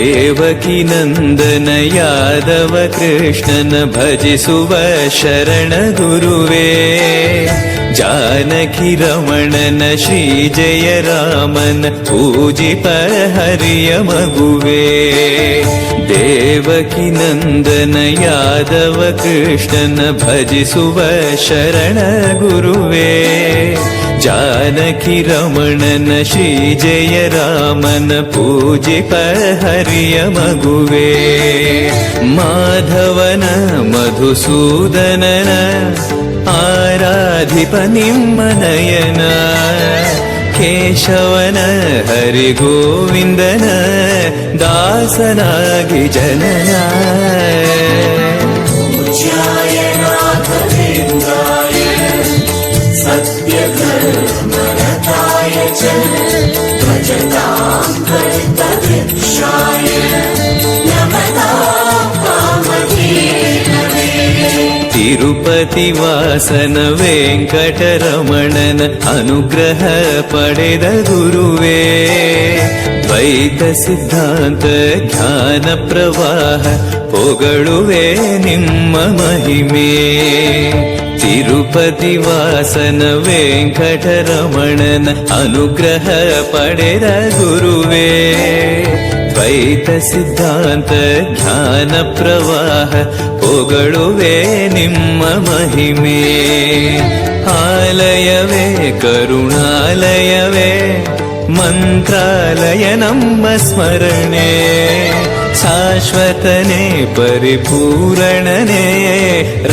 ದೇವಕಿ ನಂದನ ಯಾದವ ಕೃಷ್ಣನ ಭಜಿಸುವ ಶರಣ ಗುರುವೇ. ಜಾನಕಿ ರಮಣನ ಶ್ರೀ ಜಯ ರಾಮನ ಪೂಜಿಪ ಹರಿಯ ಮಗುವೇ. ದೇವಕಿ ನಂದನ ಯಾದವ ಕೃಷ್ಣನ ಭಜಿಸುವ ಶರಣ ಗುರುವೇ. ಜಾನಕಿ ರಮಣನ ಶ್ರೀ ಜಯ ರಾಮನ ಪೂಜಿಪ ಹರಿಯ ಮಗುವೇ. ಮಾಧವನ ಮಧುಸೂದನನ ಆರಾಧಿಪ ನಿಮ್ಮ ನಯನ. ಕೇಶವನ ಹರಿ ಗೋವಿಂದನ ದಾಸನಾಗಿ ಜನನ. ಪೂಜ್ಯಾಯ ರಾಘವೇಂದ್ರಾಯ ಸತ್ಯಧರ್ಮರತಾಯ ಚ ಭಜತಾಂ ಕಲ್ಪವೃಕ್ಷಾಯ ನಮತಾಂ ಕಾಮಧೇನವೇ. ತಿರುಪತಿ ವಾಸನ ವೆಂಕಟರಮಣನ ಅನುಗ್ರಹ ಪಡೆದ ಗುರುವೇ. ದ್ವೈತ ಸಿದ್ಧಾಂತ ಜ್ಞಾನ ಪ್ರವಾಹ ಪೊಗಳುವೆ ನಿಮ್ಮ ಮಹಿಮೆ. ತಿರುಪತಿ ವಾಸನ ವೆಂಕಟರಮಣನ ಅನುಗ್ರಹ ಪಡೆದ ಗುರುವೇ. ದ್ವೈತ ಸಿದ್ಧಾಂತ ಜ್ಞಾನ ಪ್ರವಾಹ ಪೊಗಳುವೆ ನಿಮ್ಮ ಮಹಿಮೆ. ಆಲಯವೇ ಕರುಣಾಲಯವೇ ಮಂತ್ರಾಲಯ ನಮ್ಮ ಸ್ಮರಣೆ. ಶಾಶ್ವತನೇ ಪರಿಪೂರಣನೇ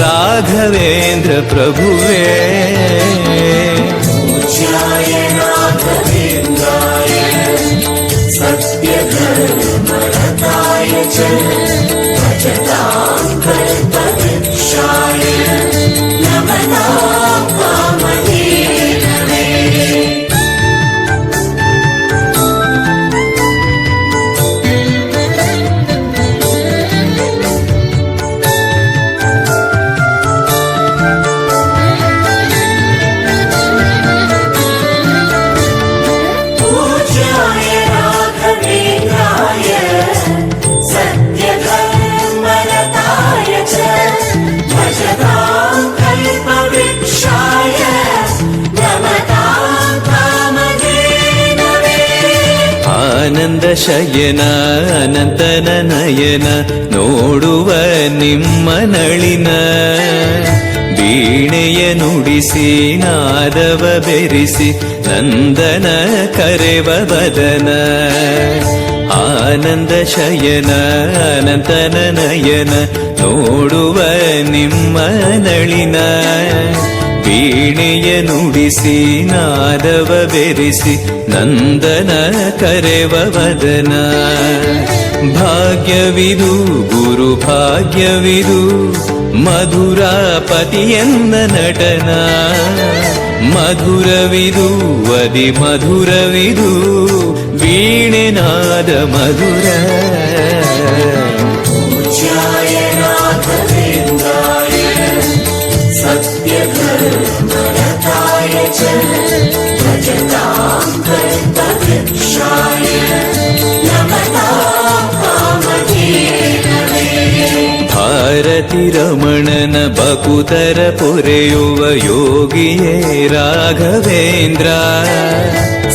ರಾಘವೇಂದ್ರ ಪ್ರಭುವೇ. ಪೂಜ್ಯಾಯ ರಾಘವೇಂದ್ರಾಯ ಸತ್ಯಧರ್ಮರತಾಯ ಚ ಭಜತಾಂ ಕಲ್ಪವೃಕ್ಷಾಯ ನಮತಾಂ ಕಾಮಧೇನವೇ. ಆನಂದ ಶಯನ ಅನಂತನ ನಯನ ನೋಡುವ ನಿಮ್ಮ ನಳಿನ. ವೀಣೆಯ ನುಡಿಸಿ ನಾದವ ಬೆರೆಸಿ ನಂದನ ಕರೆವ ಬದನ. ಆನಂದ ಶಯನ ಅನಂತನ ನಯನ ನೋಡುವ ನಿಮ್ಮ ನಳಿನ. ವೀಣೆಯ ನುಡಿಸಿ ನಾದವ ಬೆರೆಸಿ ನಂದನ ಕರೆವ ವದನ. ಭಾಗ್ಯವಿದು ಗುರು ಭಾಗ್ಯವಿದು ಮಧುರಾಪತಿಯನ್ನ ನಟನ. ಮಧುರವಿದು ಅದಿ ಮಧುರವಿದು ವೀಣೆನಾದ ಮಧುರ. ಪೂಜ್ಯಾಯ ರಾಘವೇಂದ್ರಾಯ ಸತ್ಯಧರ್ಮರತಾಯ ಚ ಭಜತಾಂ ಕಲ್ಪವೃಕ್ಷಾಯ ನಮತಾಂ ಕಾಮಧೇನವೇ. ಭಾರತಿ ರಮಣನ ಬಕುತರ ಪೊರೆಯುವ ಯೋಗಿಯೇ ರಾಘವೇಂದ್ರ.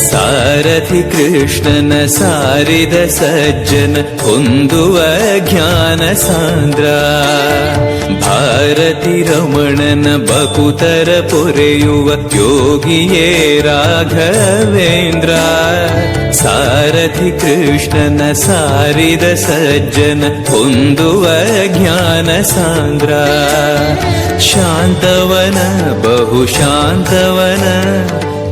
ಸಾರಥಿ ಕೃಷ್ಣನ ಸಾರಿದ ಸಜ್ಜನ ಹೊಂದುವ ಜ್ಞಾನ ಸಾಂದ್ರ. ಭಾರತಿ ರಮಣನ ಬಕುತರ ಪೊರೆಯುವ ಯೋಗಿಯೇ ರಾಘವೇಂದ್ರ. ಸಾರಥಿ ಕೃಷ್ಣನ ಸಾರಿದ ಸಜ್ಜನ ಹೊಂದುವ ಜ್ಞಾನ ಸಾಂದ್ರ. ಶಾಂತವನ ಬಹು ಶಾಂತವನ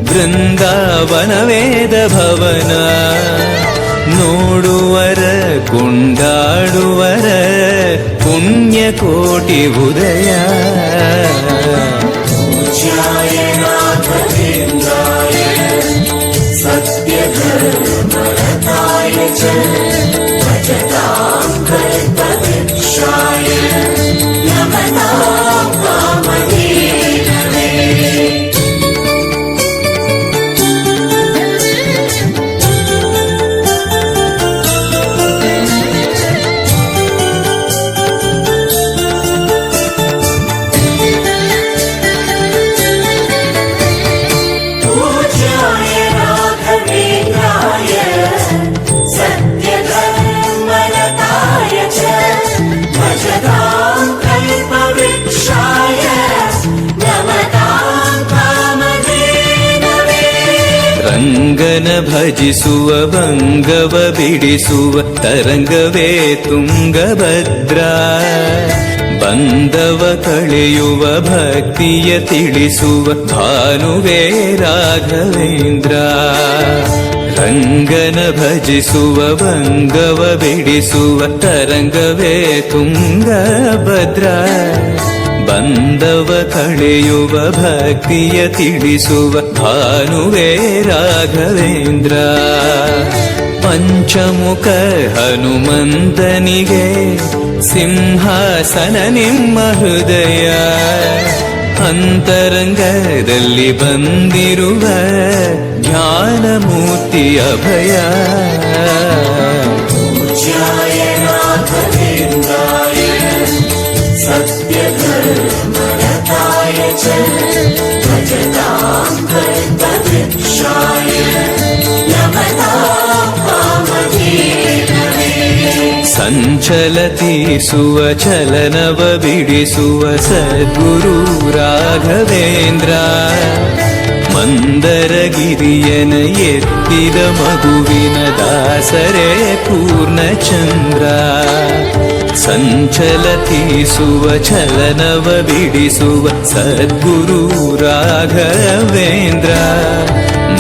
ಬೃಂದಾವನ ವೇದ ಭವನ. ನೋಡುವರ ಕೊಂಡಾಡುವರ ಪುಣ್ಯ ಕೋಟಿ ಉದಯ. ಪೂಜ್ಯಾಯ ರಾಘವೇಂದ್ರಾಯ ಸತ್ಯಧರ್ಮರತಾಯ ಚ ಭಜತಾಂ ಕಲ್ಪವೃಕ್ಷಾಯ ನಮತಾಂ ಕಾಮಧೇನವೇ. ರಂಗನ ಭಜಿಸುವ ಭಂಗವ ಬಿಡಿಸುವ ತರಂಗವೇ ತುಂಗಭದ್ರಾ. ಬಂಧವ ಕಳೆಯುವ ಭಕ್ತಿಯ ತಿಳಿಸುವ ಭಾನುವೇ ರಾಘವೇಂದ್ರ. ರಂಗನ ಭಜಿಸುವ ಭಂಗವ ಬಿಡಿಸುವ ತರಂಗವೇ ತುಂಗಭದ್ರಾ. ಬಂಧವ ಕಳೆಯುವ ಭಕ್ತಿಯ ತಿಳಿಸುವ ಭಾನುವೇ ರಾಘವೇಂದ್ರ. ಪಂಚಮುಖ ಹನುಮಂತನಿಗೆ ಸಿಂಹಾಸನ ನಿಮ್ಮ ಹೃದಯ. ಅಂತರಂಗದಲ್ಲಿ ಬಂದಿರುವ ಜ್ಞಾನಮೂರ್ತಿ ಅಭಯ. पूज्याय राघवेन्द्राय सत्यधर्मरताय च भजतां कल्पवृक्षाय नमतां कामधेनवे. ಸಂಚಲತಿಸುವ ಚಲನವ ಬಿಡಿಸುವ ಸದ್ಗುರು ರಾಘವೇಂದ್ರ. ಮಂದರಗಿರಿಯನ ಎತ್ತಿದ ಮಗುವಿನ ದಾಸರೇ ಪೂರ್ಣಚಂದ್ರ. ಸಂಚಲತಿಸುವ ಚಲನವ ಬಿಡಿಸುವ ಸದ್ಗುರು ರಾಘವೇಂದ್ರ.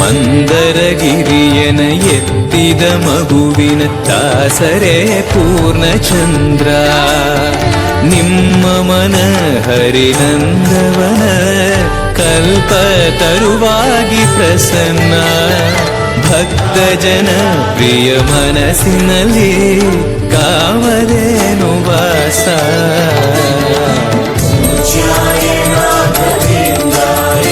ಮಂದರಗಿರಿಯನ ಎತ್ತಿದ ಮಗುವಿನ ದಾಸರೇ ಪೂರ್ಣಚಂದ್ರ. ನಿಮ್ಮ ಮನ ಹರಿನಂದವನ ಕಲ್ಪ ತರುವಾಗಿ ಪ್ರಸನ್ನ. ಭಕ್ತ ಜನ ಪ್ರಿಯ ಮನಸ್ಸಿನಲ್ಲಿ ಕಾಮಧೇನು ವಾಸ. पूज्याय राघवेन्द्राय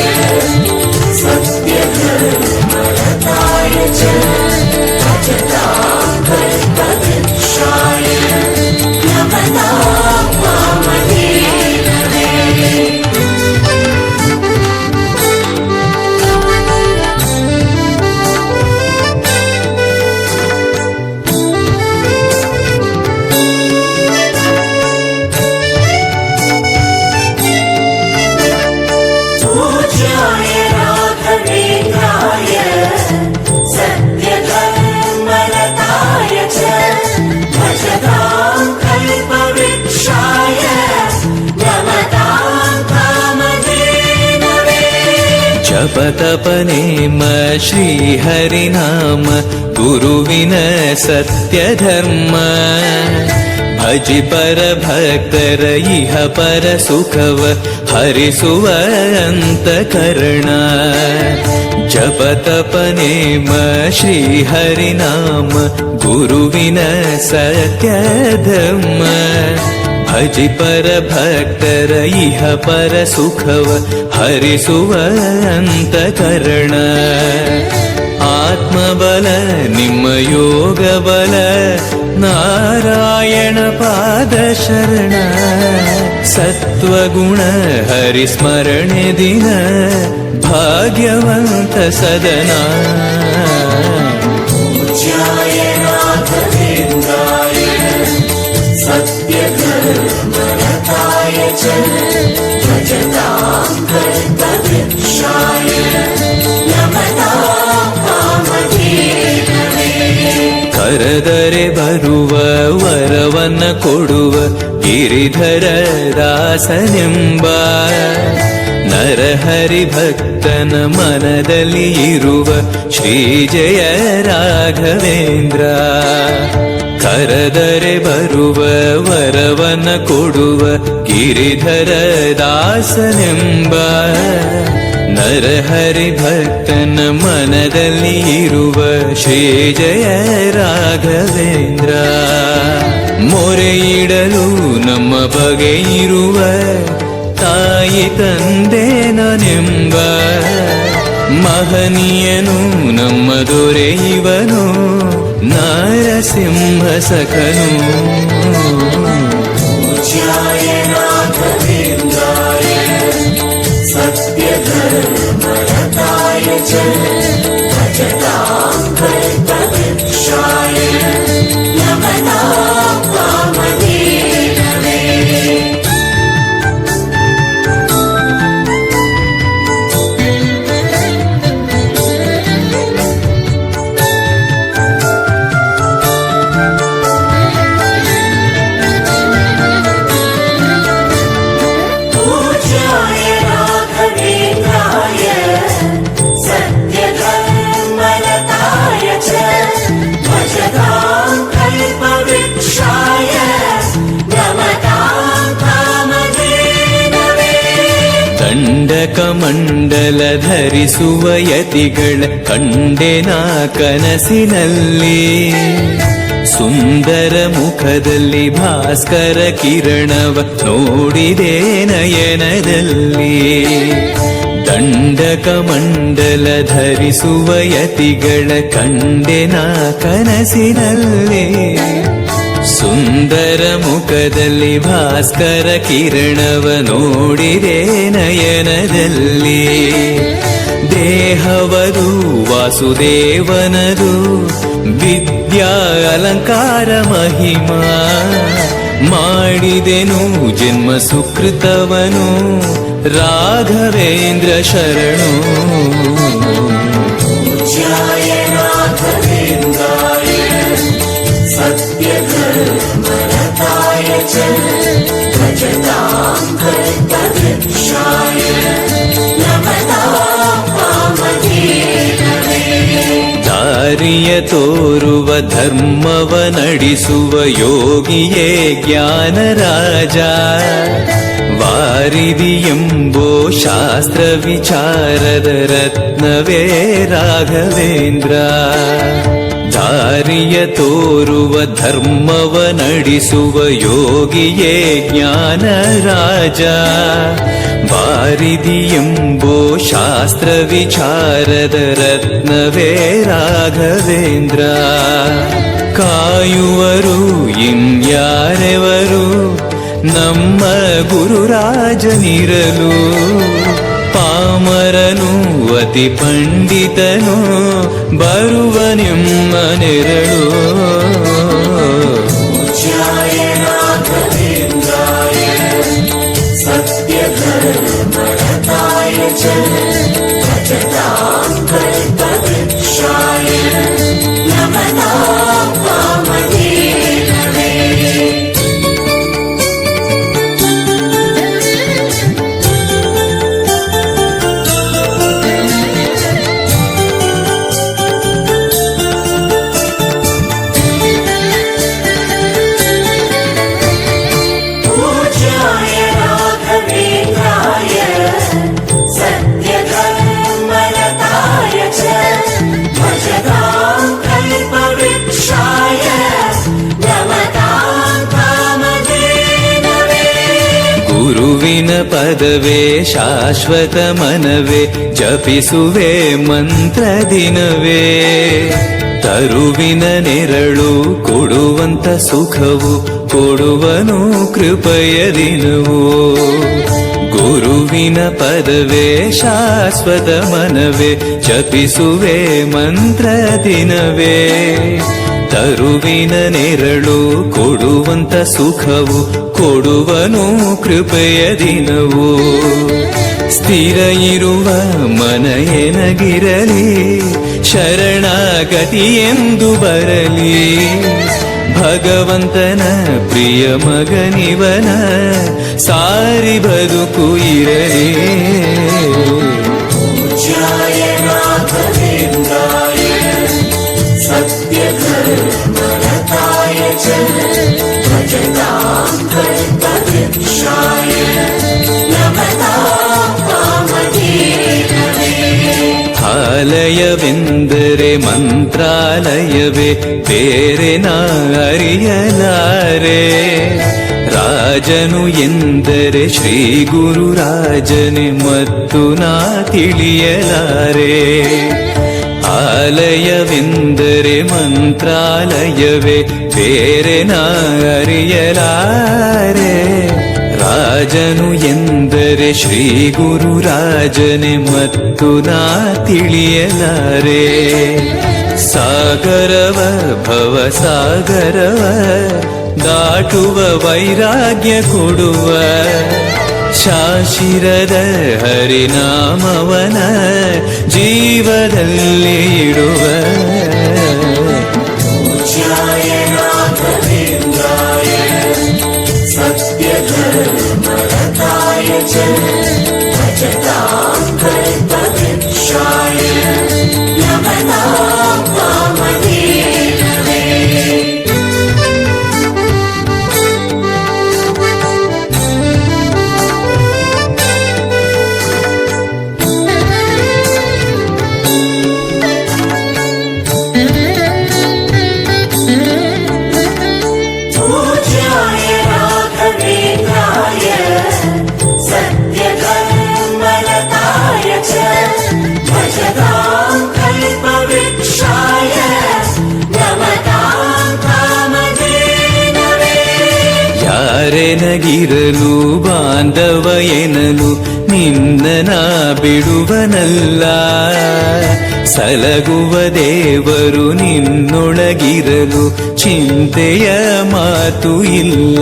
सत्यधर्मरताय च भजतां कल्पवृक्षाय नमतां कामधेनवे. पूज्याय राघवेन्द्राय सत्यधर्मरताय च भजतां कल्पवृक्षाय नमतां कामधेनवे. ಜಪತಪ ನೇಮ ಶ್ರೀ ಹರಿನಾಮ ಗುರುವಿನ ಸತ್ಯ ಧರ್ಮ. ಭಜಿ ಪರ ಭಕ್ತರ ಇಹ ಪರ ಸುಖವ ಹರಿಸುವ ಅಂತಕರಣ. ಜಪತಪ ನೇಮ ಶ್ರೀ ಹರಿನಾಮ ಗುರುವಿನ ಸತ್ಯ ಧರ್ಮ. ಭಜಿ ಪರ ಭಕ್ತರ ಇಹ ಪರ ಸುಖವ ಹರಿಸುವ ಅಂತಕರಣ. ಆತ್ಮಬಲ ನಿಮ್ಮ ಯೋಗ ಬಲ ನಾರಾಯಣ ಪಾದ ಶರಣ. ಸತ್ವಗುಣ ಹರಿಸ್ಮರಣೆ ದಿನ ಭಾಗ್ಯವಂತ ಸದನ. पूज्याय राघवेन्द्राय सत्यधर्मरताय च भजतां कल्पवृक्षाय नमतां कामधेनवे. ಕರೆದರೆ ಬರುವ ವರವನ್ನ ಕೊಡುವ ಗಿರಿಧರ ದಾಸನೆಂಬ. ನರಹರಿ ಭಕ್ತನ ಮನದಲ್ಲಿ ಇರುವ ಶ್ರೀ ಜಯ ರಾಘವೇಂದ್ರ. ಕರೆದರೆ ಬರುವ ವರವನ್ನ ಕೊಡುವ ಗಿರಿಧರ ದಾಸನೆಂಬ. ನರಹರಿ ಭಕ್ತನ ಮನದಲ್ಲಿ ಇರುವ ಶ್ರೀ ಜಯ ರಾಘವೇಂದ್ರ. ಮೊರೆಯಿಡಲು ನಮ್ಮ ಬಗೆ ಇರುವ ತಾಯಿ ತಂದೆ ನಾನೆಂಬ. ಮಹನೀಯನು ನಮ್ಮ ದೊರೆ ಇವನು ನಾರಸಿಂಹ ಸಖನು. पूज्याय राघवेन्द्राय सत्यधर्मरताय च भजतां कल्पवृक्षाय नमतां कामधेनवे. ಧರಿಸುವ ಯತಿಗಳ ಕಂಡೆನ ಕನಸಿನಲ್ಲಿ. ಸುಂದರ ಮುಖದಲ್ಲಿ ಭಾಸ್ಕರ ಕಿರಣವ ನೋಡಿದೆ ನಯನದಲ್ಲಿ. ದಂಡಕ ಮಂಡಲ ಧರಿಸುವ ಯತಿಗಳ ಕಂಡೆನ ಕನಸಿನಲ್ಲಿ. ಸುಂದರ ಮುಖದಲ್ಲಿ ಭಾಸ್ಕರ ಕಿರಣವ ನೋಡಿದೆ ನಯನದಲ್ಲಿ. ದೇಹವದು ವಾಸುದೇವನದು ವಿದ್ಯಾ ಅಲಂಕಾರ ಮಹಿಮಾ. ಮಾಡಿದೆನು ಜನ್ಮ ಸುಕೃತವನು ರಾಘವೇಂದ್ರ ಶರಣು. पूज्याय राघवेन्द्राय सत्यधर्मरताय च भजतां कल्पवृक्षाय नमतां कामधेनवे. ದಾರಿಯ ತೋರುವ ಧರ್ಮವ ನಡೆಸುವ ಯೋಗಿಯೇ ಜ್ಞಾನರಾಜ. ವಾರಿದಿ ಎಂಬೋ ಶಾಸ್ತ್ರ ವಿಚಾರದ ರತ್ನವೇ ರಾಘವೇಂದ್ರ. ದಾರಿಯ ತೋರುವ ಧರ್ಮವ ನಡೆಸುವ ಯೋಗಿಯೇ ಜ್ಞಾನರಾಜ. ವಾರಿದಿ ಎಂಬೋ ಶಾಸ್ತ್ರ ವಿಚಾರದ ರತ್ನವೇ ರಾಘವೇಂದ್ರ. ಕಾಯುವರು ಇನ್ಯಾರೆವರು ನಮ್ಮ ಗುರುರಾಜನಿರಲು. ಪಾಮರನು ಅತಿ ಪಂಡಿತನು ಬರುವನೆಮ್ಮ ನೆರಳು. पूज्याय राघवेन्द्राय सत्यधर्मरताय च भजतां कल्पवृक्षाय नमतां कामधेनवे. पूज्याय राघवेन्द्राय सत्यधर्मरताय च भजतां कल्पवृक्षाय नमतां कामधेनवे. ಗುರುವಿನ ಪದವೇ ಶಾಶ್ವತ ಮನವೇ ಜಪಿಸುವೆ ಮಂತ್ರ ದಿನವೇ. ತರುವಿನ ನೆರಳು ಕೊಡುವಂತ ಸುಖವು ಕೊಡುವನು ಕೃಪೆಯ ದಿನವು. ಗುರುವಿನ ಪದವೇ ಶಾಶ್ವತ ಮನವೇ ಜಪಿಸುವೆ ಮಂತ್ರ ದಿನವೇ. ತರುವಿನ ನೆರಳು ಕೊಡುವಂತ ಸುಖವು ಕೊಡುವನು ಕೃಪೆಯ ದಿನವು. ಸ್ಥಿರ ಇರುವ ಮನ ಎನಗಿರಲಿ ಶರಣಾಗತಿ ಎಂದು ಬರಲಿ. ಭಗವಂತನ ಪ್ರಿಯ ಮಗನಿವನ ಸಾರಿ ಬದುಕು ಇರಲಿ. पूज्याय राघवेन्द्राय सत्यधर्मरताय च भजतां कल्पवृक्षाय नमतां कामधेनवे. ಆಲಯವೆಂದರೆ ಮಂತ್ರಾಲಯವೇ ಬೇರೆ ನಾ ಅರಿಯಲಾರೆ. ರಾಜನು ಎಂದರೆ ಶ್ರೀ ಗುರುರಾಜನೇ ಮತ್ತು ನಾ ತಿಳಿಯಲಾರೆ. ಆಲಯವೆಂದರೆ ಮಂತ್ರಾಲಯವೇ ಬೇರೆ ನಾ ಅರಿಯಲಾರೆ. ರಾಜನು ಎಂದರೆ ಶ್ರೀ ಗುರುರಾಜನೇ ಮತ್ತು ನಾ ತಿಳಿಯಲಾರೆ. ಸಾಗರವ ಭವ ಸಾಗರವ ದಾಟುವ ವೈರಾಗ್ಯ ಕೊಡುವ ಶಾಶಿರದ ಹರಿನಾಮವನ ಜೀವದಲ್ಲಿ ಇಡುವ. पूज्याय राघवेन्द्राय सत्यधर्मरताय च भजतां कल्पवृक्षाय नमतां कामधेनवे. ಯಾರೆನಗಿರಲು ಬಾಂಧವ ಎನಲು ನಿನ್ನ ಬಿಡುವನಲ್ಲ. ಸಲಗುವ ದೇವರು ನಿನ್ನೊಳಗಿರಲು ಚಿಂತೆಯ ಮಾತು ಇಲ್ಲ.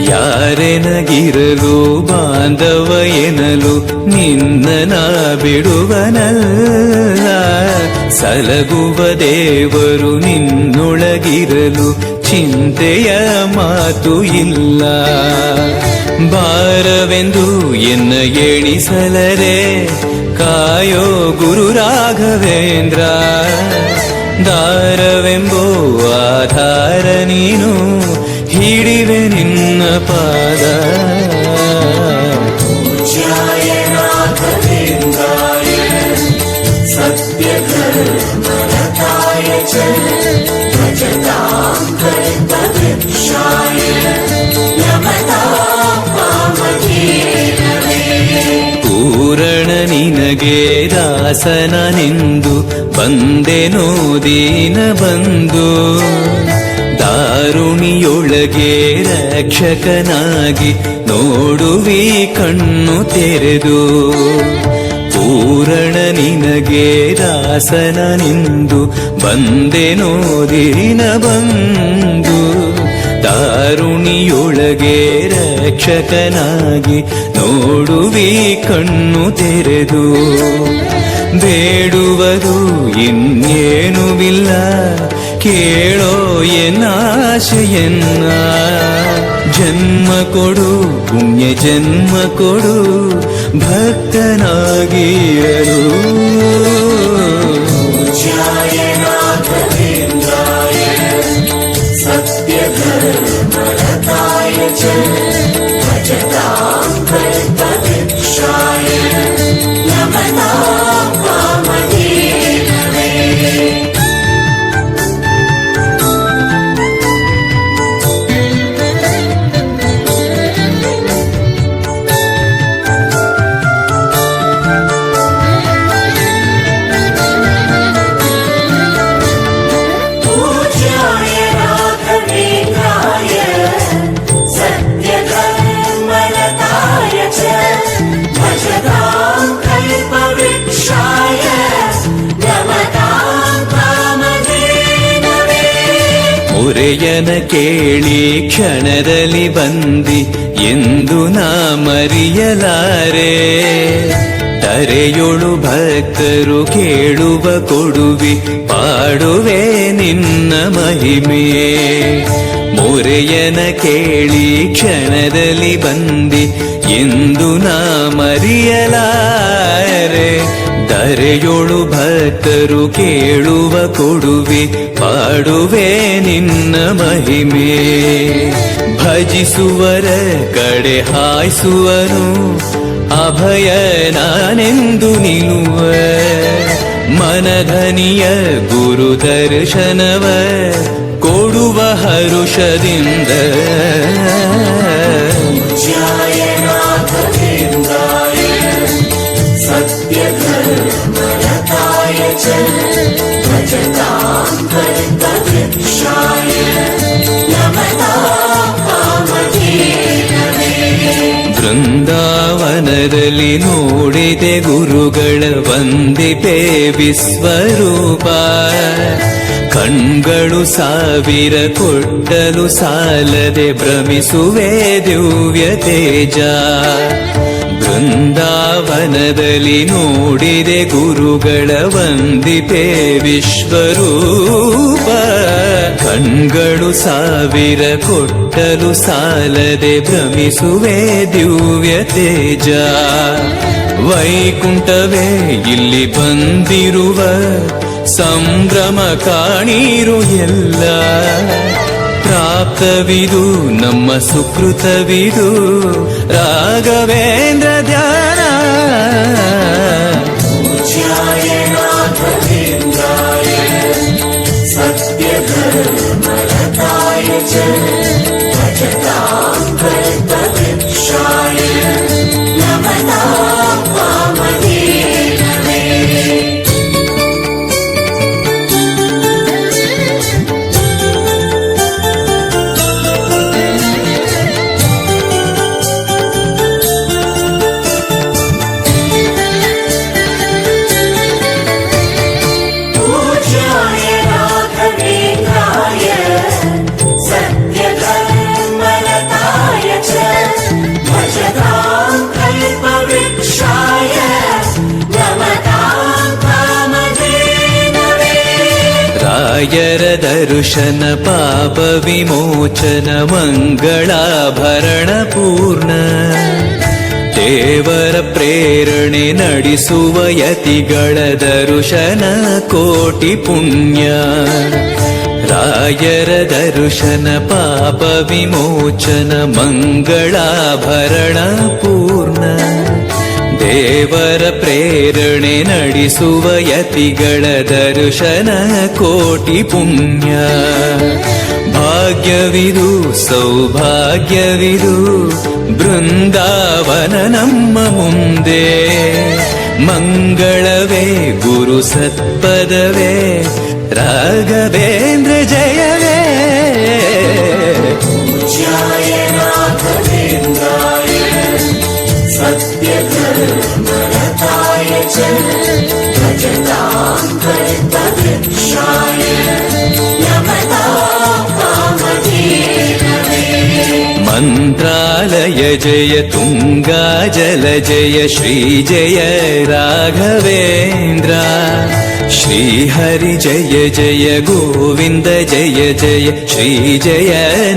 ಯಾರೆನಗಿರಲು ಬಾಂಧವ ಎನಲು ನಿನ್ನ ಬಿಡುವನಲ್ಲ. ಸಲಗುವ ದೇವರು ನಿನ್ನೊಳಗಿರಲು ಚಿಂತೆಯ ಮಾತು ಇಲ್ಲ. ಭಾರವೆಂದು ಎನ್ನ ಎಣಿಸಲರೆ ಕಾಯೋ ಗುರು ರಾಘವೇಂದ್ರ. ದಾರವೆಂಬೋ ಆಧಾರ ನೀನು ಹಿಡಿವೆ ನಿನ್ನ ಪಾದ. पूज्याय राघवेन्द्राय सत्यधर्मरताय च भजतां कल्पवृक्षाय नमतां कामधेनवे. ಪೂರಣ ನಿನಗೆ ದಾಸನನೆಂದು ಬಂದೆನೋ ದೀನ ಬಂದು. ದಾರುಣಿಯೊಳಗೆ ರಕ್ಷಕನಾಗಿ ನೋಡುವಿ ಕಣ್ಣು ತೆರೆದು. ಪೂರಣ ನಿನಗೆ ದಾಸನನೆಂದು ಬಂದೆನೋ ದೀನ ಬಂದು. ದಾರುಣಿಯೊಳಗೆ ರಕ್ಷಕನಾಗಿ ನೋಡುವಿ ಕಣ್ಣು ತೆರೆದು. ಬೇಡುವುದು ಇನ್ನೇನುವಿಲ್ಲ ಕೇಳೋ ಎನ್ನಾಶೆಯನ್ನ. ಜನ್ಮ ಕೊಡು ಪುಣ್ಯ ಜನ್ಮ ಕೊಡು ಭಕ್ತನಾಗಿರಲು. पूज्याय राघवेन्द्राय सत्यधर्मरताय च भजतां कल्पवृक्षाय नमतां कामधेनवे. पूज्याय राघवेन्द्राय सत्यधर्मरताय च भजतां कल्पवृक्षाय नमतां कामधेनवे. ಮೊರೆಯನ ಕೇಳಿ ಕ್ಷಣದಲ್ಲಿ ಬಂದಿ ಎಂದು ನಾ ಮರೆಯಲಾರೆ. ತರೆಯೊಳು ಭಕ್ತರು ಕೇಳುವ ಕೊಡುವಿ ಪಾಡುವೆ ನಿನ್ನ ಮಹಿಮೆ. ಮೊರೆಯನ ಕೇಳಿ ಕ್ಷಣದಲ್ಲಿ ಬಂದಿ ಎಂದು ನಾ ಮರೆಯಲಾರೆ. ಧರೆಯೊಳು ಭಕ್ತರು ಕೇಳುವ ಕೊಡುವೆ ಪಾಡುವೆ ನಿನ್ನ ಮಹಿಮೆ. ಭಜಿಸುವರ ಕಡೆ ಹಾಯಿಸುವನು ಅಭಯ ನಾನೆಂದು ನಿಲ್ಲುವ. ಮನಧನಿಯ ಗುರು ದರ್ಶನವ ಕೊಡುವ ಹರುಷದಿಂದ. पूज्याय राघवेन्द्राय सत्यधर्मरताय च भजतां कल्पवृक्षाय नमतां कामधेनवे. ಬೃಂದಾವನದಲ್ಲಿ ನೋಡಿದೆ ಗುರುಗಳ ವಂದಿಪೆ ವಿಶ್ವರೂಪ. ಕಣ್ಗಳು ಸಾವಿರ ಕೊಟ್ಟಲು ಸಾಲದೆ ಭ್ರಮಿಸುವೆ ದಿವ್ಯ ತೇಜ. ಬೃಂದಾವನದಲ್ಲಿ ನೋಡಿದೆ ಗುರುಗಳ ವಂದಿಪೆ ವಿಶ್ವರೂಪ. ಕಣ್ಗಳು ಸಾವಿರ ಕೊಟ್ಟಲು ಸಾಲದೆ ಭ್ರಮಿಸುವೆ ದಿವ್ಯ ತೇಜ. ವೈಕುಂಠವೇ ಇಲ್ಲಿ ಬಂದಿರುವ ಸಂಭ್ರಮ ಕಾಣೀರು ಎಲ್ಲ. ಪ್ರಾಪ್ತವಿದು ನಮ್ಮ ಸುಕೃತವಿದು ರಾಘವೇಂದ್ರ ಧ್ಯಾನ. पूज्याय राघवेन्द्राय सत्यधर्मरताय च भजतां कल्पवृक्षाय नमतां कामधेनवे. ರಾಯರ ದರ್ಶನ ಪಾಪ ವಿಮೋಚನ ಮಂಗಳಾಭರಣ ಪೂರ್ಣ ದೇವರ ಪ್ರೇರಣೆ ನಡೆಸುವ ಯತಿಗಳ ದರ್ಶನ ಕೋಟಿ ಪುಣ್ಯ ರಾಯರ ದರ್ಶನ ಪಾಪ ವಿಮೋಚನ ಮಂಗಳಾಭರಣ ಪೂರ್ಣ ದೇವರ ಪ್ರೇರಣೆ ನಡೆಸುವ ಯತಿಗಳ ದರ್ಶನ ಕೋಟಿ ಪುಣ್ಯ ಭಾಗ್ಯವಿದು ಸೌಭಾಗ್ಯವಿದು ಬೃಂದಾವನ ನಮ್ಮ ಮುಂದೆ ಮಂಗಳವೇ ಗುರು ಸತ್ಪದವೇ ರಾಘವೇಂದ್ರ ಜಯವೇ पूज्याय राघवेन्द्राय सत्यधर्मरताय च भजतां कल्पवृक्षाय नमतां कामधेनवे ಮಂತ್ರಾಲಯ ಜಯ ತುಂಗಾ ಜಲ ಜಯ ಶ್ರೀ ಜಯ ರಾಘವೇಂದ್ರ ಶ್ರೀ ಹರಿ ಜಯ ಜಯ ಗೋವಿಂದ ಜಯ ಜಯ ಶ್ರೀ ಜಯ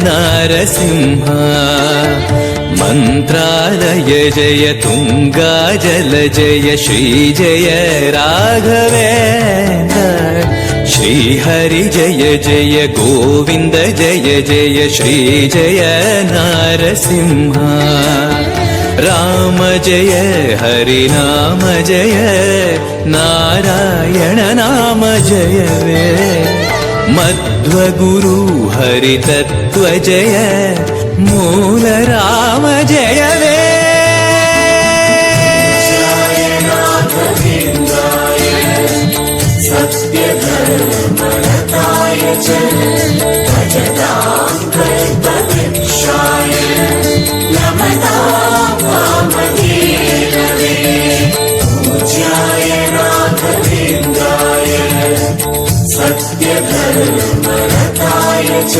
ನಾರಸಿಂಹ ಮಂತ್ರಾಲಯ ಜಯ ತುಂಗಾ ಜಲ ಜಯ ಶ್ರೀ ಜಯ ರಾಘವೇಂದ್ರ ಶ್ರೀ ಹರಿ ಜಯ ಜಯ ಗೋವಿಂದ ಜಯ ಜಯ ಶ್ರೀ ಜಯ ನಾರಸಿಂಹ ರಾಮ ಜಯ ಹರಿ ನಾಮ ಜಯ ನಾರಾಯಣ ನಾಮ ಜಯವೇ ಮಧ್ವಗುರು ಹರಿ ತತ್ವ ಜಯ ಮೂಲ ರಾಮ ಜಯವೇ सत्यधर्मरताय च भजतां कल्पवृक्षाय नमतां कामधेनवे पूज्याय राघवेन्द्राय सत्यधर्मरताय च